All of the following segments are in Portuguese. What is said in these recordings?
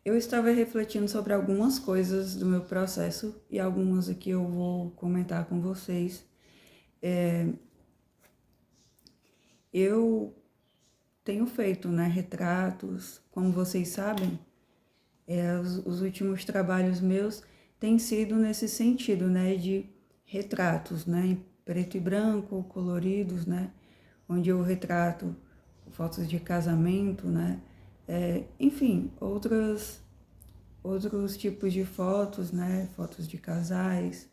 Eu estava refletindo sobre algumas coisas do meu processo e algumas aqui eu vou comentar com vocês. Eu tenho feito, né, retratos, como vocês sabem, os últimos trabalhos meus têm sido nesse sentido, né, de retratos, né, em preto e branco, coloridos, né, onde eu retrato fotos de casamento, né, enfim, outros tipos de fotos, né, fotos de casais,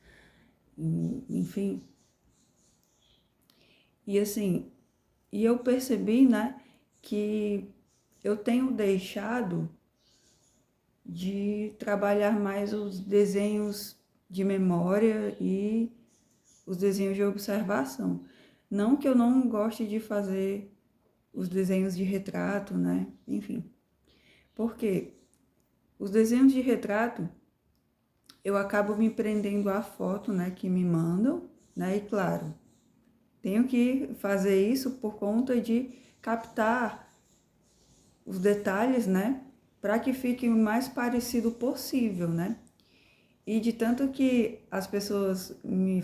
enfim. E assim, e eu percebi, né, que eu tenho deixado de trabalhar mais os desenhos de memória e os desenhos de observação. Não que eu não goste de fazer os desenhos de retrato, né? Enfim. Porque os desenhos de retrato eu acabo me prendendo à foto, né, que me mandam, né? E claro, tenho que fazer isso por conta de captar os detalhes, né? Para que fique o mais parecido possível, né? E de tanto que as pessoas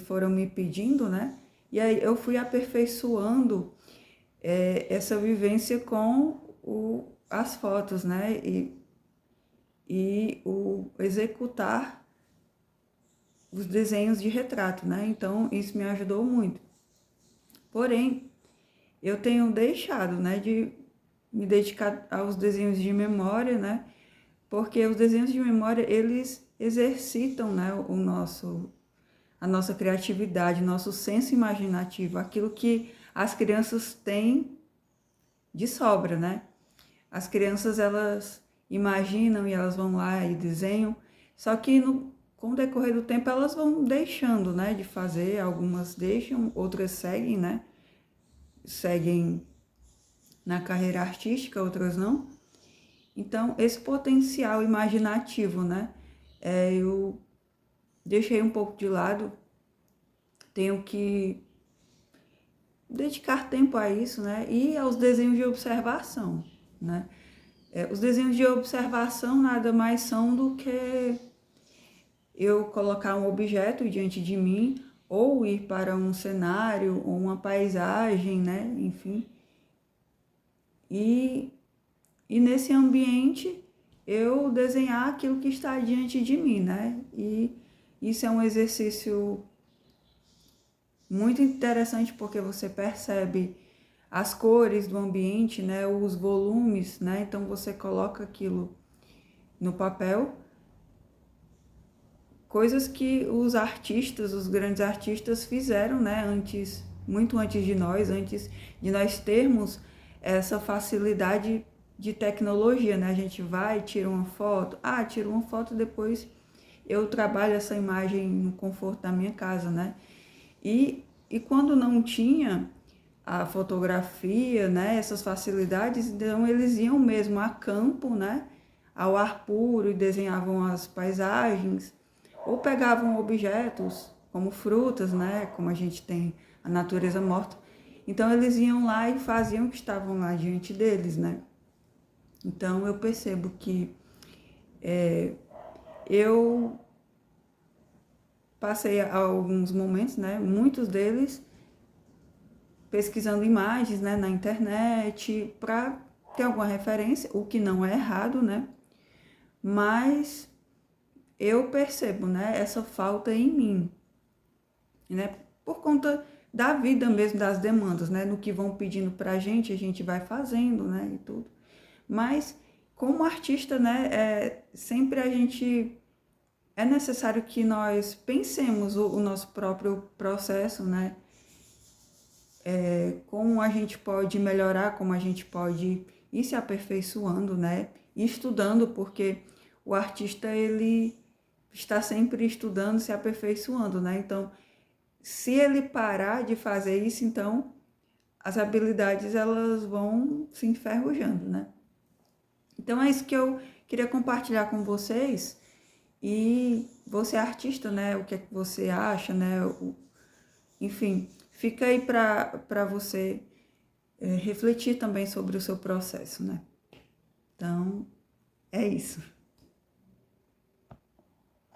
foram me pedindo, né? E aí eu fui aperfeiçoando essa vivência com as fotos, né? E o executar os desenhos de retrato, né? Então isso me ajudou muito. Porém, eu tenho deixado, né, de me dedicar aos desenhos de memória, né? Porque os desenhos de memória, eles exercitam, né, a nossa criatividade, nosso senso imaginativo, aquilo que as crianças têm de sobra, né? As crianças, elas imaginam e elas vão lá e desenham, só que com o decorrer do tempo elas vão deixando, né, de fazer, algumas deixam, outras seguem, né? Seguem na carreira artística, outras não. Então, esse potencial imaginativo, né? Eu deixei um pouco de lado, tenho que dedicar tempo a isso, né? E aos desenhos de observação, né? Os desenhos de observação nada mais são do que eu colocar um objeto diante de mim ou ir para um cenário ou uma paisagem, né? Enfim. E nesse ambiente eu desenhar aquilo que está diante de mim, né? E isso é um exercício muito interessante porque você percebe as cores do ambiente, né? Os volumes, né? Então você coloca aquilo no papel, coisas que os artistas, os grandes artistas fizeram, né? Antes, muito antes antes de nós termos essa facilidade de tecnologia, né? A gente vai, tira uma foto, tira uma foto, depois eu trabalho essa imagem no conforto da minha casa, né? E quando não tinha a fotografia, né, essas facilidades, então eles iam mesmo a campo, né, ao ar puro e desenhavam as paisagens, ou pegavam objetos como frutas, né, como a gente tem a natureza morta. Então eles iam lá e faziam o que estavam lá diante deles, né? Então eu percebo que eu passei alguns momentos, né, muitos deles pesquisando imagens, né, na internet para ter alguma referência, o que não é errado, né? Mas eu percebo, né, essa falta em mim, né? Por conta da vida mesmo, das demandas, né? No que vão pedindo pra gente, a gente vai fazendo, né? E tudo. Mas como artista, né, sempre a gente é necessário que nós pensemos o nosso próprio processo, né? Como a gente pode melhorar, como a gente pode ir se aperfeiçoando, né? E estudando, porque o artista, ele está sempre estudando, se aperfeiçoando, né? Então, se ele parar de fazer isso, então as habilidades, elas vão se enferrujando, né? Então, é isso que eu queria compartilhar com vocês. E você é artista, né? O que é que você acha, né? Enfim, fica aí para você refletir também sobre o seu processo, né? Então, é isso.